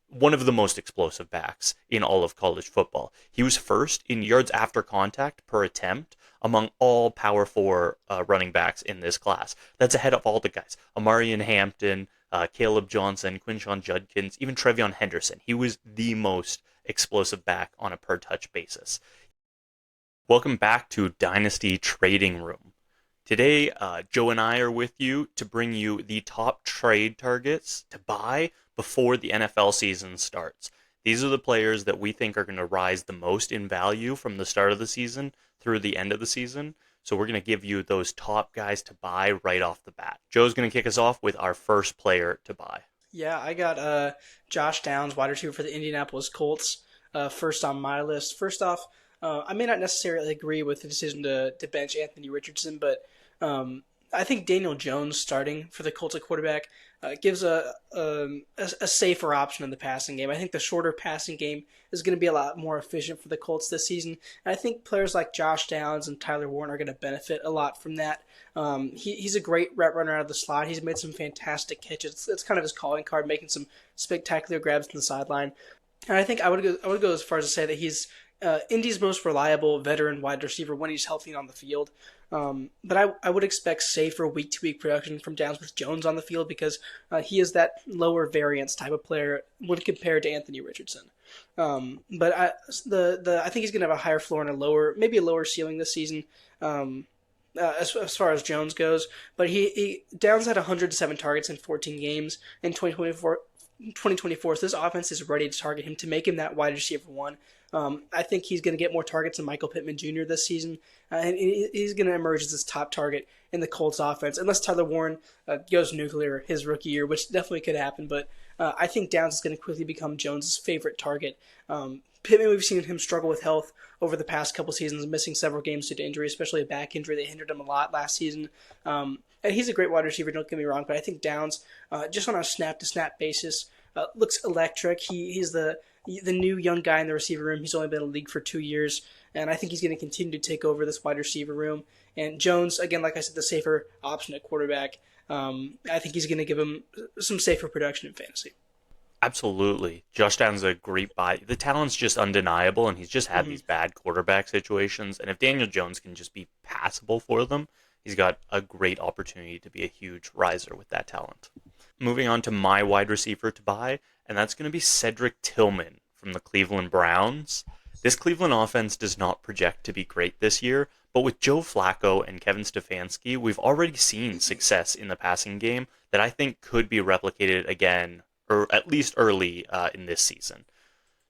one of the most explosive backs in all of college football. He was first in yards after contact per attempt among all Power 4 running backs in this class. That's ahead of all the guys. Amarian Hampton, Caleb Johnson, Quinshon Judkins, even Trevion Henderson. He was the most explosive back on a per-touch basis. Welcome back to Dynasty Trading Room. Today, Joe and I are with you to bring you the top trade targets to buy before the NFL season starts. These are the players that we think are going to rise the most in value from the start of the season through the end of the season. So we're going to give you those top guys to buy right off the bat. Joe's going to kick us off with our first player to buy. Yeah, I got Josh Downs, wide receiver for the Indianapolis Colts, first on my list. First off, I may not necessarily agree with the decision to bench Anthony Richardson, but I think Daniel Jones starting for the Colts at quarterback gives a safer option in the passing game. I think the shorter passing game is going to be a lot more efficient for the Colts this season. And I think players like Josh Downs and Tyler Warren are going to benefit a lot from that. He's a great route runner out of the slot. He's made some fantastic catches. It's kind of his calling card, making some spectacular grabs from the sideline. And I think I would go as far as to say that he's Indy's most reliable veteran wide receiver when he's healthy on the field. But I would expect safer week-to-week production from Downs with Jones on the field because he is that lower variance type of player when compared to Anthony Richardson. But I think he's going to have a higher floor and maybe a lower ceiling this season. As far as Jones goes, but he Downs had 107 targets in 14 games in 2024, so this offense is ready to target him to make him that wide receiver one. I think he's going to get more targets than Michael Pittman Jr. this season, and he's going to emerge as this top target in the Colts offense, unless Tyler Warren goes nuclear his rookie year, which definitely could happen, but I think Downs is going to quickly become Jones' favorite target. Pittman, we've seen him struggle with health over the past couple seasons, missing several games due to injury, especially a back injury that hindered him a lot last season. And he's a great wide receiver, don't get me wrong, but I think Downs, just on a snap-to-snap basis, looks electric. He's the new young guy in the receiver room. He's only been in the league for 2 years, and I think he's going to continue to take over this wide receiver room. And Jones, again, like I said, the safer option at quarterback. I think he's going to give him some safer production in fantasy. Absolutely. Josh Downs is a great buy. The talent's just undeniable, and he's just had these bad quarterback situations. And if Daniel Jones can just be passable for them, he's got a great opportunity to be a huge riser with that talent. Moving on to my wide receiver to buy, and that's going to be Cedric Tillman from the Cleveland Browns. This Cleveland offense does not project to be great this year, but with Joe Flacco and Kevin Stefanski, we've already seen success in the passing game that I think could be replicated again, or at least early in this season.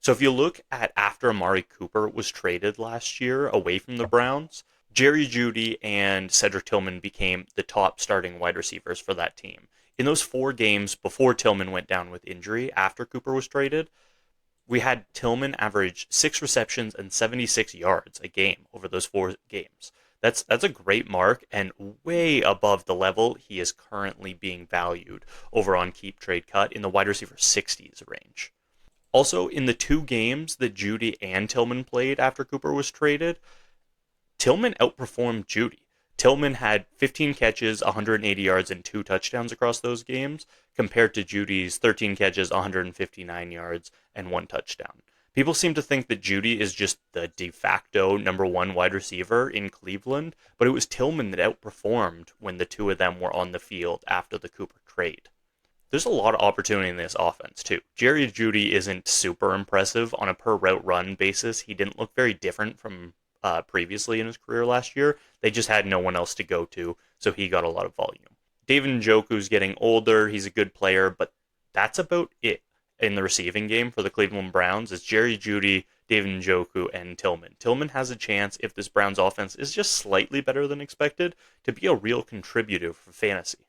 So if you look at after Amari Cooper was traded last year away from the Browns, Jerry Jeudy and Cedric Tillman became the top starting wide receivers for that team. In those 4 games before Tillman went down with injury after Cooper was traded, we had Tillman average 6 receptions and 76 yards a game over those 4 games. That's a great mark and way above the level he is currently being valued over on Keep Trade Cut in the wide receiver 60s range. Also, in the 2 games that Jeudy and Tillman played after Cooper was traded, Tillman outperformed Jeudy. Tillman had 15 catches, 180 yards, and 2 touchdowns across those games, compared to Judy's 13 catches, 159 yards, and 1 touchdown. People seem to think that Jeudy is just the de facto number 1 wide receiver in Cleveland, but it was Tillman that outperformed when the 2 of them were on the field after the Cooper trade. There's a lot of opportunity in this offense, too. Jerry Jeudy isn't super impressive on a per route run basis. He didn't look very different from previously in his career last year. They just had no one else to go to, so he got a lot of volume. David Njoku's getting older. He's a good player, but that's about it in the receiving game for the Cleveland Browns. It's Jerry Jeudy, David Njoku, and Tillman. Tillman has a chance, if this Browns offense is just slightly better than expected, to be a real contributor for fantasy.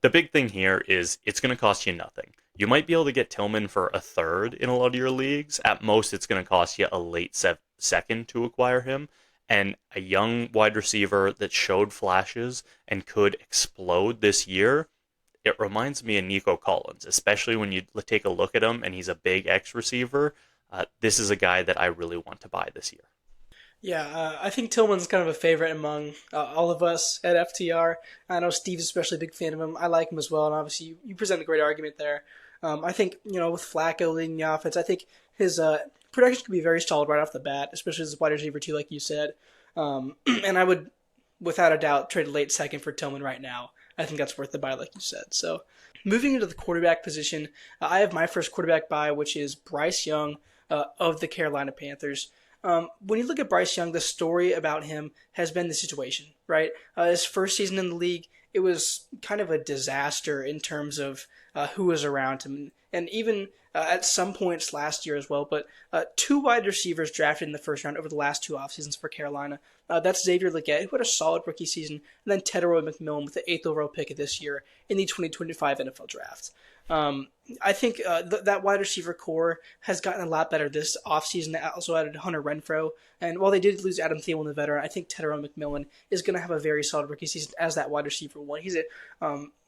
The big thing here is it's going to cost you nothing. You might be able to get Tillman for a third in a lot of your leagues. At most, it's going to cost you a late second to acquire him. And a young wide receiver that showed flashes and could explode this year, it reminds me of Nico Collins, especially when you take a look at him and he's a big X receiver. This is a guy that I really want to buy this year. Yeah, I think Tillman's kind of a favorite among all of us at FTR. I know Steve's especially a big fan of him. I like him as well, and obviously you present a great argument there. I think, with Flacco leading the offense, I think his production could be very solid right off the bat, especially as a wide receiver too, like you said. And I would, without a doubt, trade a late second for Tillman right now. I think that's worth the buy, like you said. So moving into the quarterback position, I have my first quarterback buy, which is Bryce Young of the Carolina Panthers. When you look at Bryce Young, the story about him has been the situation, right? His first season in the league, it was kind of a disaster in terms of who was around him. And even at some points last year as well, but two wide receivers drafted in the first round over the last two off seasons for Carolina. That's Xavier Legette, who had a solid rookie season, and then Tedoroy McMillan with the 8th overall pick of this year in the 2025 NFL Draft. I think that wide receiver core has gotten a lot better this offseason. They also added Hunter Renfrow. And while they did lose Adam Thielen, the veteran, I think Tedoroy McMillan is going to have a very solid rookie season as that wide receiver one. He's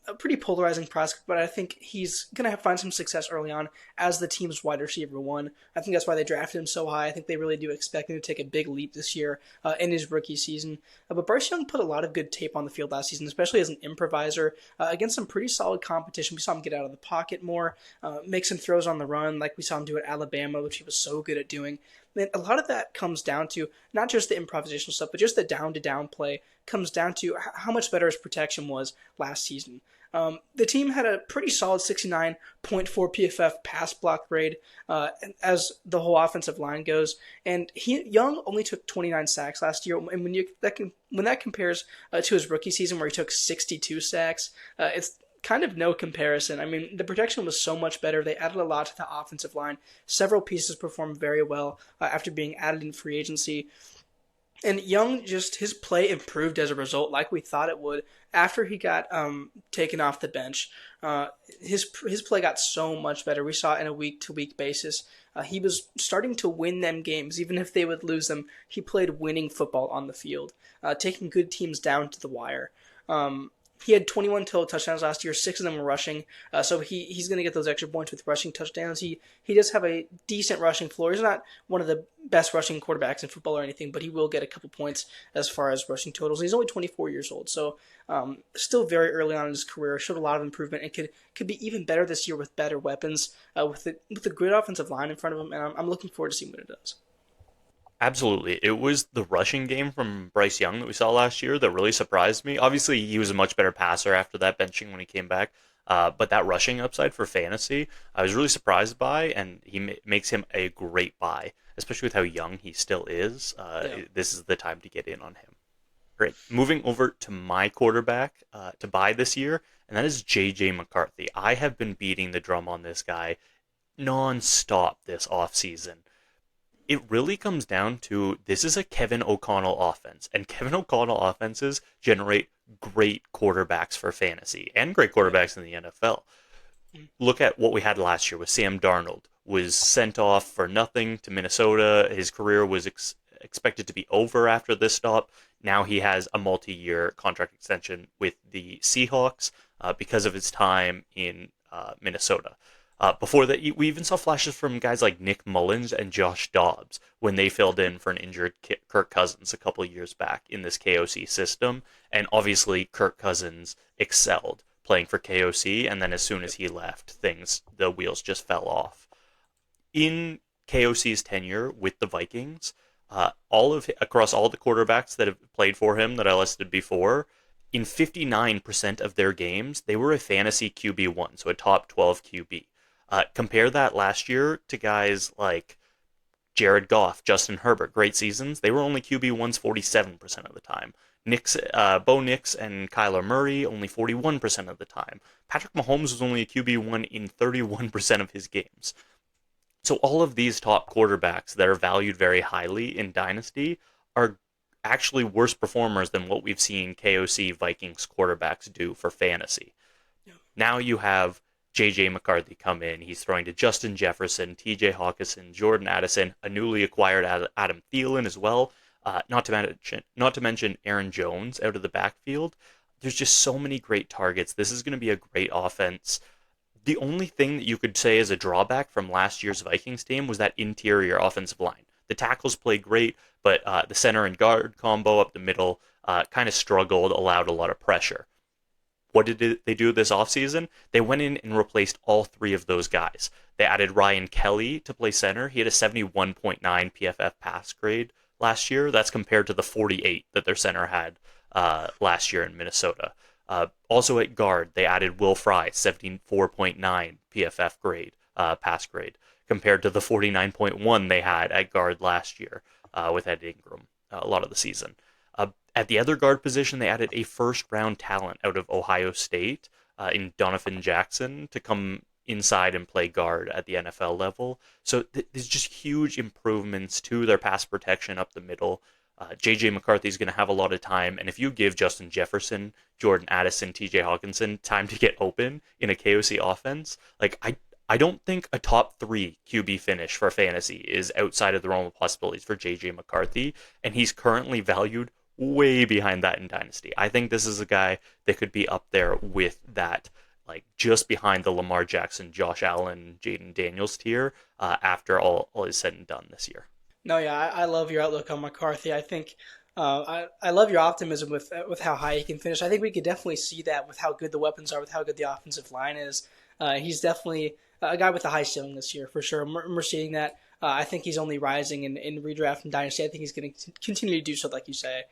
a pretty polarizing prospect, but I think he's going to find some success early on as the team's wide receiver one. I think that's why they drafted him so high. I think they really do expect him to take a big leap this year in his rookie season. But Bryce Young put a lot of good tape on the field last season, especially as an improviser against some pretty solid competition. We saw him get out of the pocket more, make some throws on the run like we saw him do at Alabama, which he was so good at doing. And a lot of that comes down to not just the improvisational stuff, but just the down-to-down play comes down to how much better his protection was last season. The team had a pretty solid 69.4 PFF pass block grade as the whole offensive line goes, and Young only took 29 sacks last year. And when that compares to his rookie season where he took 62 sacks, it's kind of no comparison. I mean, the protection was so much better. They added a lot to the offensive line. Several pieces performed very well after being added in free agency. And Young, just his play improved as a result, like we thought it would. After he got taken off the bench, his play got so much better. We saw it in a week-to-week basis. He was starting to win them games, even if they would lose them. He played winning football on the field, taking good teams down to the wire. He had 21 total touchdowns last year. 6 of them were rushing, so he's going to get those extra points with rushing touchdowns. He does have a decent rushing floor. He's not one of the best rushing quarterbacks in football or anything, but he will get a couple points as far as rushing totals. He's only 24 years old, so still very early on in his career. Showed a lot of improvement and could be even better this year with better weapons, with a great offensive line in front of him, and I'm looking forward to seeing what it does. Absolutely. It was the rushing game from Bryce Young that we saw last year that really surprised me. Obviously, he was a much better passer after that benching when he came back. But that rushing upside for fantasy, I was really surprised by, and he makes him a great buy, especially with how young he still is. This is the time to get in on him. Great. Moving over to my quarterback to buy this year, and that is J.J. McCarthy. I have been beating the drum on this guy nonstop this offseason. It really comes down to this is a Kevin O'Connell offense, and Kevin O'Connell offenses generate great quarterbacks for fantasy and great quarterbacks in the NFL. Look at what we had last year with Sam Darnold. Was sent off for nothing to Minnesota. His career was expected to be over after this stop. Now he has a multi-year contract extension with the Seahawks because of his time in Minnesota. Before that, we even saw flashes from guys like Nick Mullins and Josh Dobbs when they filled in for an injured Kirk Cousins a couple of years back in this KOC system. And obviously, Kirk Cousins excelled playing for KOC, and then as soon as he left, the wheels just fell off. In KOC's tenure with the Vikings, across all the quarterbacks that have played for him that I listed before, in 59% of their games, they were a fantasy QB1, so a top 12 QB. Compare that last year to guys like Jared Goff, Justin Herbert, great seasons. They were only QB1s 47% of the time. Bo Nix and Kyler Murray, only 41% of the time. Patrick Mahomes was only a QB1 in 31% of his games. So all of these top quarterbacks that are valued very highly in Dynasty are actually worse performers than what we've seen KOC Vikings quarterbacks do for fantasy. Yeah. Now you have J.J. McCarthy come in. He's throwing to Justin Jefferson, T.J. Hawkinson, Jordan Addison, a newly acquired Adam Thielen as well. Not to mention Aaron Jones out of the backfield. There's just so many great targets. This is going to be a great offense. The only thing that you could say as a drawback from last year's Vikings team was that interior offensive line. The tackles played great, but the center and guard combo up the middle kind of struggled, allowed a lot of pressure. what did they do this offseason? They went in and replaced all three of those guys. They added Ryan Kelly to play center. He had a 71.9 PFF pass grade last year. That's compared to the 48 that their center had last year in Minnesota. Also at guard, they added Will Fry, 74.9 PFF grade, pass grade, compared to the 49.1 they had at guard last year with Ed Ingram a lot of the season. At the other guard position, they added a first-round talent out of Ohio State in Donovan Jackson to come inside and play guard at the NFL level. So there's just huge improvements to their pass protection up the middle. J.J. McCarthy is going to have a lot of time, and if you give Justin Jefferson, Jordan Addison, T.J. Hawkinson time to get open in a KOC offense, like I don't think a top 3 QB finish for fantasy is outside of the realm of possibilities for J.J. McCarthy, and he's currently valued way behind that in Dynasty. I think this is a guy that could be up there with that, like just behind the Lamar Jackson, Josh Allen, Jaden Daniels tier after all is said and done this year. No, yeah, I love your outlook on McCarthy. I think I love your optimism with how high he can finish. I think we could definitely see that with how good the weapons are, with how good the offensive line is. He's definitely a guy with a high ceiling this year, for sure. We're seeing that. I think he's only rising in redraft and Dynasty. I think he's going to continue to do so, like you say.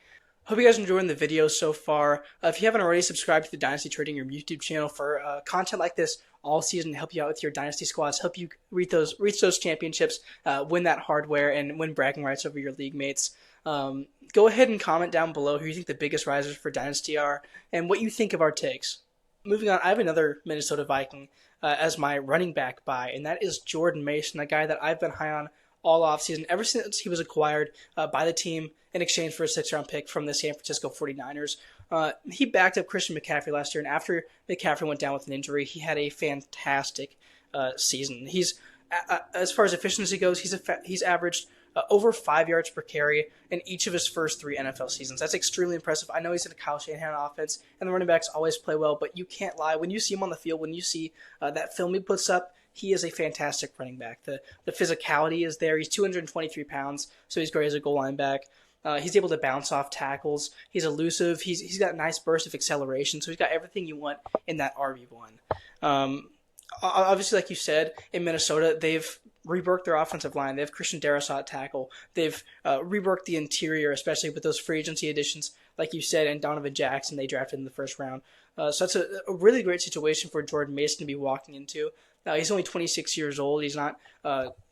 Hope you guys are enjoying the video so far. If you haven't already, subscribed to the Dynasty Trading Room YouTube channel for content like this all season to help you out with your Dynasty squads, help you reach those championships, win that hardware, and win bragging rights over your league mates. Go ahead and comment down below who you think the biggest risers for Dynasty are and what you think of our takes. Moving on, I have another Minnesota Viking as my running back buy, and that is Jordan Mason, a guy that I've been high on all offseason, ever since he was acquired by the team in exchange for a 6th-round pick from the San Francisco 49ers. He backed up Christian McCaffrey last year, and after McCaffrey went down with an injury, he had a fantastic season. He's as far as efficiency goes, he's averaged over 5 yards per carry in each of his first 3 NFL seasons. That's extremely impressive. I know he's in a Kyle Shanahan offense, and the running backs always play well, but you can't lie. When you see him on the field, when you see that film he puts up, he is a fantastic running back. The physicality is there. He's 223 pounds, so he's great as a goal line back. He's able to bounce off tackles. He's elusive. He's got a nice burst of acceleration, so he's got everything you want in that RB1. Obviously, like you said, in Minnesota, they've reworked their offensive line. They have Christian Darrisaw at tackle. They've reworked the interior, especially with those free agency additions, like you said, and Donovan Jackson they drafted in the first round. So that's a really great situation for Jordan Mason to be walking into. He's only 26 years old. He's not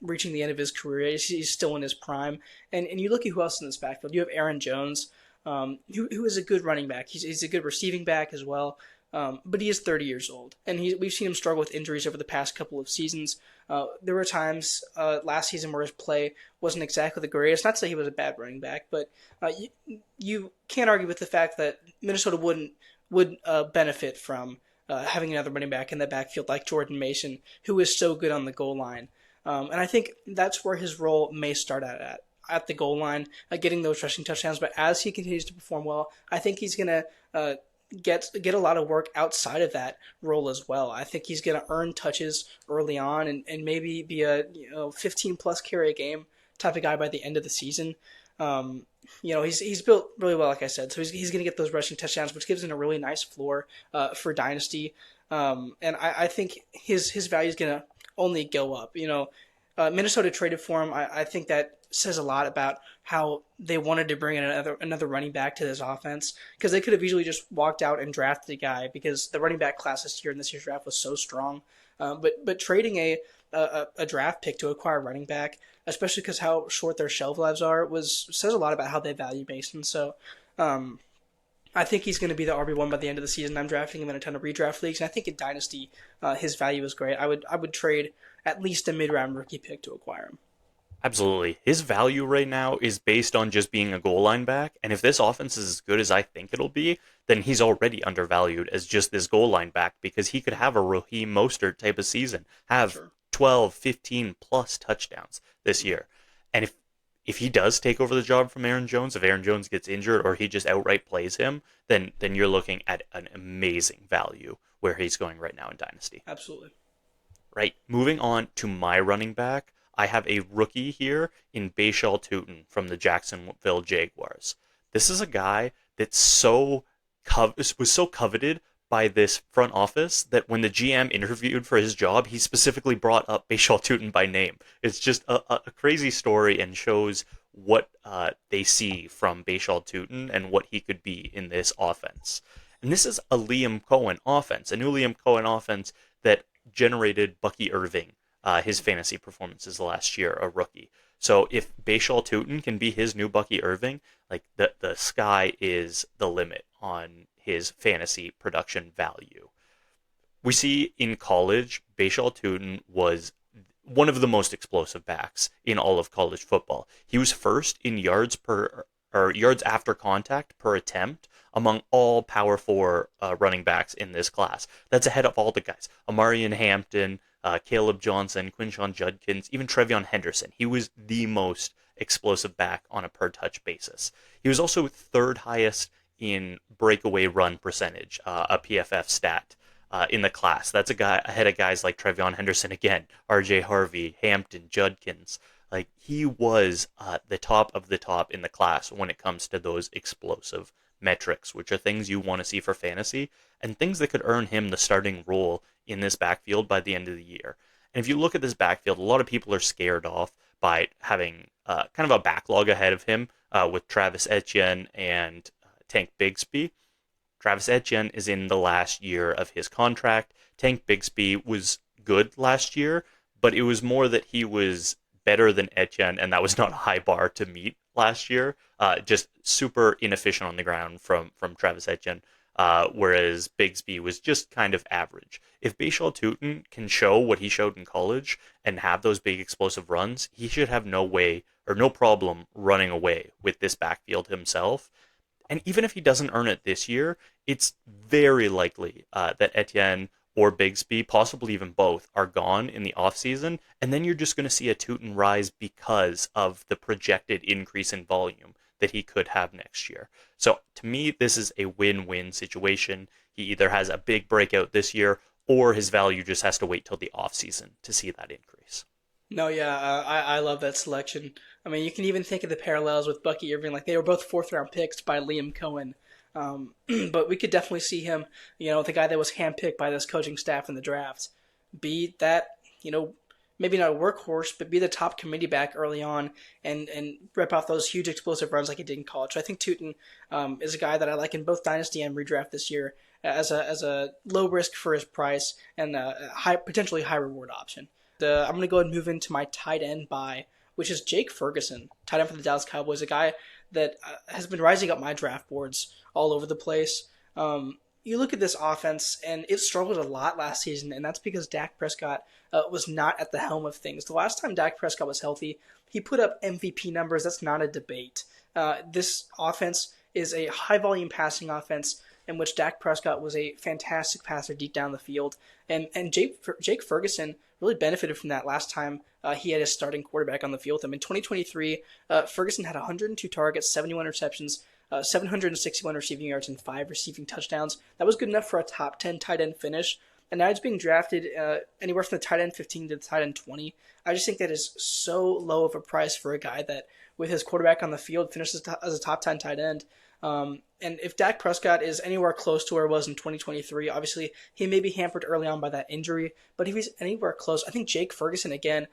reaching the end of his career. He's still in his prime. And you look at who else in this backfield. You have Aaron Jones, who is a good running back. He's a good receiving back as well. But he is 30 years old. And we've seen him struggle with injuries over the past couple of seasons. There were times last season where his play wasn't exactly the greatest. Not to say he was a bad running back, but you can't argue with the fact that Minnesota would benefit from having another running back in the backfield like Jordan Mason, who is so good on the goal line. And I think that's where his role may start at the goal line, getting those rushing touchdowns. But as he continues to perform well, I think he's going to get a lot of work outside of that role as well. I think he's going to earn touches early on and maybe be a 15-plus carry a game type of guy by the end of the season. He's built really well, like I said. So he's going to get those rushing touchdowns, which gives him a really nice floor for Dynasty. And I think his value is going to only go up. Minnesota traded for him. I think that says a lot about how they wanted to bring in another running back to this offense, because they could have easily just walked out and drafted a guy because the running back class this year in this year's draft was so strong. But trading a draft pick to acquire a running back, especially because how short their shelf lives are, says a lot about how they value Mason. So I think he's going to be the RB1 by the end of the season. I'm drafting him in a ton of redraft leagues, and I think in Dynasty his value is great. I would trade at least a mid-round rookie pick to acquire him. Absolutely. His value right now is based on just being a goal line back, and if this offense is as good as I think it'll be, then he's already undervalued as just this goal line back, because he could have a Raheem Mostert type of season, have 12, 15 plus touchdowns this year. And if he does take over the job from Aaron Jones, if Aaron Jones gets injured or he just outright plays him, then you're looking at an amazing value where he's going right now in Dynasty. Absolutely. Right. Moving on to my running back, I have a rookie here in Bhayshul Tuten from the Jacksonville Jaguars. This is a guy that's was so coveted by this front office that when the GM interviewed for his job, he specifically brought up Bhayshul Tuten by name. It's just a crazy story and shows what they see from Bhayshul Tuten and what he could be in this offense. And this is a Liam Cohen offense, a new Liam Cohen offense that generated Bucky Irving his fantasy performances last year, a rookie. So if Bhayshul Tuten can be his new Bucky Irving, like the sky is the limit on his fantasy production value. We see in college, Bhayshul Tuten was one of the most explosive backs in all of college football. He was first in yards after contact per attempt among all Power 4 running backs in this class. That's ahead of all the guys. Amarian Hampton, Caleb Johnson, Quinshon Judkins, even Trevion Henderson. He was the most explosive back on a per touch basis. He was also third highest in breakaway run percentage, a PFF stat in the class. That's a guy ahead of guys like Trevion Henderson again, RJ Harvey, Hampton, Judkins. Like he was the top of the top in the class when it comes to those explosive metrics, which are things you want to see for fantasy and things that could earn him the starting role in this backfield by the end of the year. And if you look at this backfield, a lot of people are scared off by having kind of a backlog ahead of him with Travis Etienne and Tank Bigsby. Travis Etienne is in the last year of his contract. Tank Bigsby was good last year, but it was more that he was better than Etienne, and that was not a high bar to meet last year. Just super inefficient on the ground from Travis Etienne, whereas Bigsby was just kind of average. If Bhayshul Tuten can show what he showed in college and have those big explosive runs, he should have no way or no problem running away with this backfield himself. And even if he doesn't earn it this year, it's very likely that Etienne or Bigsby, possibly even both, are gone in the offseason. And then you're just going to see a Tuten rise because of the projected increase in volume that he could have next year. So to me, this is a win-win situation. He either has a big breakout this year or his value just has to wait till the offseason to see that increase. No, yeah, I love that selection. I mean, you can even think of the parallels with Bucky Irving. Like, they were both fourth round picks by Liam Cohen. But we could definitely see him, the guy that was handpicked by this coaching staff in the draft, be that, maybe not a workhorse, but be the top committee back early on and rip off those huge explosive runs like he did in college. So I think Tuten is a guy that I like in both Dynasty and redraft this year as a low risk for his price and a potentially high reward option. I'm going to go ahead and move into my tight end buy, which is Jake Ferguson, tight end for the Dallas Cowboys, a guy that has been rising up my draft boards all over the place. You look at this offense, and it struggled a lot last season, and that's because Dak Prescott was not at the helm of things. The last time Dak Prescott was healthy, he put up MVP numbers. That's not a debate. This offense is a high-volume passing offense in which Dak Prescott was a fantastic passer deep down the field, and Jake Ferguson really benefited from that last time he had his starting quarterback on the field with him. In 2023, Ferguson had 102 targets, 71 receptions, 761 receiving yards, and 5 receiving touchdowns. That was good enough for a top 10 tight end finish. And now he's being drafted anywhere from the tight end 15 to the tight end 20. I just think that is so low of a price for a guy that, with his quarterback on the field, finishes as a top 10 tight end. And if Dak Prescott is anywhere close to where he was in 2023, obviously he may be hampered early on by that injury, but if he's anywhere close, I think Jake Ferguson, again,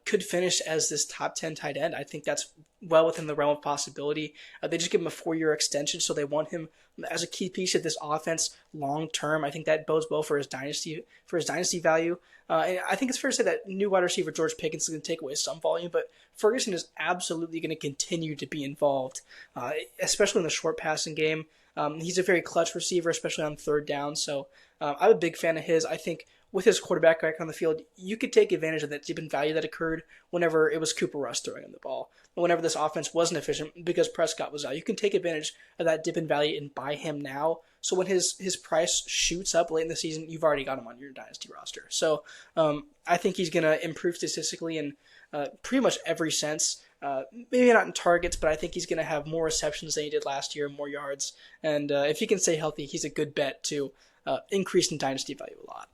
could finish as this top 10 tight end. I think that's well within the realm of possibility. They just give him a 4-year extension, so they want him as a key piece of this offense long term. I think that bodes well for his dynasty value. And I think it's fair to say that new wide receiver George Pickens is going to take away some volume, but Ferguson is absolutely going to continue to be involved, especially in the short passing game. He's a very clutch receiver, especially on third down. So I'm a big fan of his. I think with his quarterback back on the field, you could take advantage of that dip in value that occurred whenever it was Cooper Rush throwing him the ball. Whenever this offense wasn't efficient because Prescott was out, you can take advantage of that dip in value and buy him now. So when his price shoots up late in the season, you've already got him on your dynasty roster. So I think he's going to improve statistically in pretty much every sense. Maybe not in targets, but I think he's going to have more receptions than he did last year, more yards. And if he can stay healthy, he's a good bet to increase in dynasty value a lot.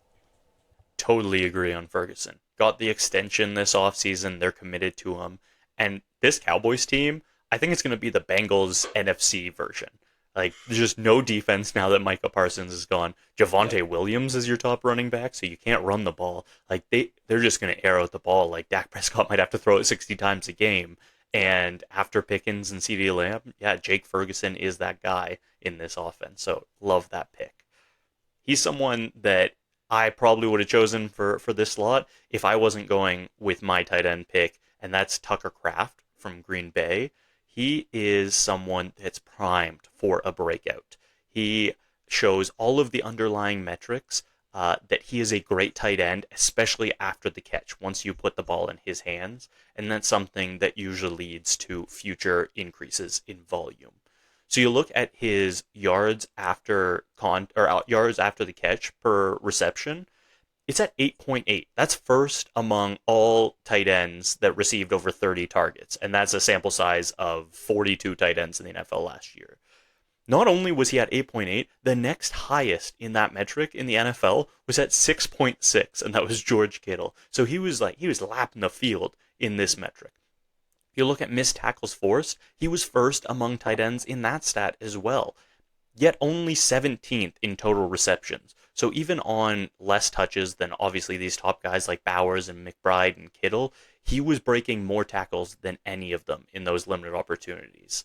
Totally agree on Ferguson. Got the extension this offseason. They're committed to him. And this Cowboys team, I think it's going to be the Bengals NFC version. Like, there's just no defense now that Micah Parsons is gone. Yep. Javonte Williams is your top running back, so you can't run the ball. Like, they're just going to air out the ball. Like, Dak Prescott might have to throw it 60 times a game. Yeah. And after Pickens and CeeDee Lamb, yeah, Jake Ferguson is that guy in this offense. So, love that pick. He's someone that I probably would have chosen for this slot if I wasn't going with my tight end pick, and that's Tucker Kraft from Green Bay. He is someone that's primed for a breakout. He shows all of the underlying metrics that he is a great tight end, especially after the catch, once you put the ball in his hands. And that's something that usually leads to future increases in volume. So you look at his yards after the catch per reception. It's at 8.8. That's first among all tight ends that received over 30 targets, and that's a sample size of 42 tight ends in the NFL last year. Not only was he at 8.8, the next highest in that metric in the NFL was at 6.6, and that was George Kittle. So he was lapping the field in this metric. You look at missed tackles forced, he was first among tight ends in that stat as well, yet only 17th in total receptions. So even on less touches than obviously these top guys like Bowers and McBride and Kittle, he was breaking more tackles than any of them in those limited opportunities.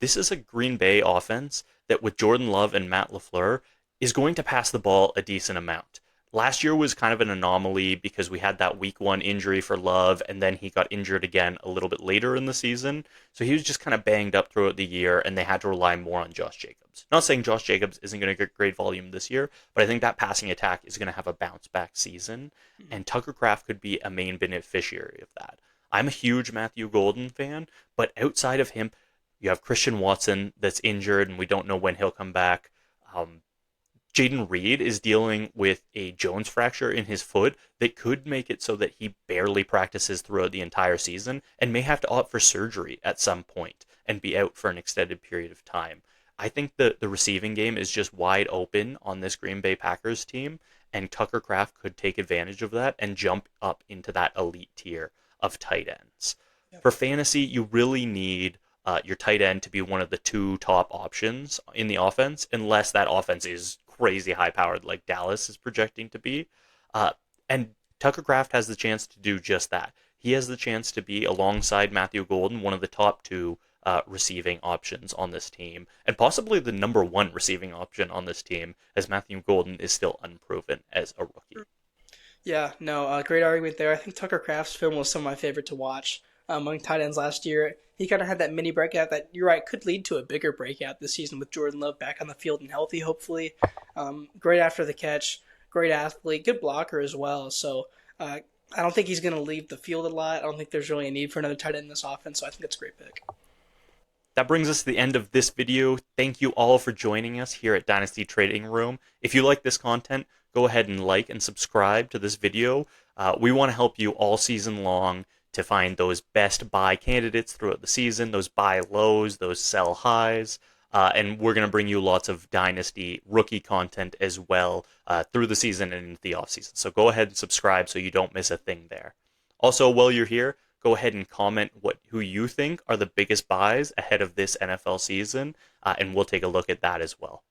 This is a Green Bay offense that with Jordan Love and Matt LaFleur is going to pass the ball a decent amount. Last year was kind of an anomaly because we had that week 1 injury for Love, and then he got injured again a little bit later in the season. So he was just kind of banged up throughout the year, and they had to rely more on Josh Jacobs. Not saying Josh Jacobs isn't going to get great volume this year, but I think that passing attack is going to have a bounce back season, and Tucker Kraft could be a main beneficiary of that. I'm a huge Matthew Golden fan, but outside of him, you have Christian Watson that's injured, and we don't know when he'll come back. Jaden Reed is dealing with a Jones fracture in his foot that could make it so that he barely practices throughout the entire season and may have to opt for surgery at some point and be out for an extended period of time. I think the receiving game is just wide open on this Green Bay Packers team, and Tucker Kraft could take advantage of that and jump up into that elite tier of tight ends. Yep. For fantasy, you really need your tight end to be one of the 2 top options in the offense, unless that offense is crazy high powered like Dallas is projecting to be. And Tucker Kraft has the chance to do just that. He has the chance to be, alongside Matthew Golden, one of the top 2 receiving options on this team, and possibly the number 1 receiving option on this team, as Matthew Golden is still unproven as a rookie. Yeah, no, great argument there. I think Tucker Kraft's film was some of my favorite to watch among tight ends last year. He kind of had that mini breakout that, you're right, could lead to a bigger breakout this season with Jordan Love back on the field and healthy, hopefully. Great after the catch, great athlete, good blocker as well. So I don't think he's going to leave the field a lot. I don't think there's really a need for another tight end in this offense, so I think that's a great pick. That brings us to the end of this video. Thank you all for joining us here at Dynasty Trading Room. If you like this content, go ahead and like and subscribe to this video. We want to help you all season long to find those best buy candidates throughout the season, those buy lows, those sell highs. And we're going to bring you lots of Dynasty rookie content as well through the season and into the offseason. So go ahead and subscribe so you don't miss a thing there. Also, while you're here, go ahead and comment who you think are the biggest buys ahead of this NFL season, and we'll take a look at that as well.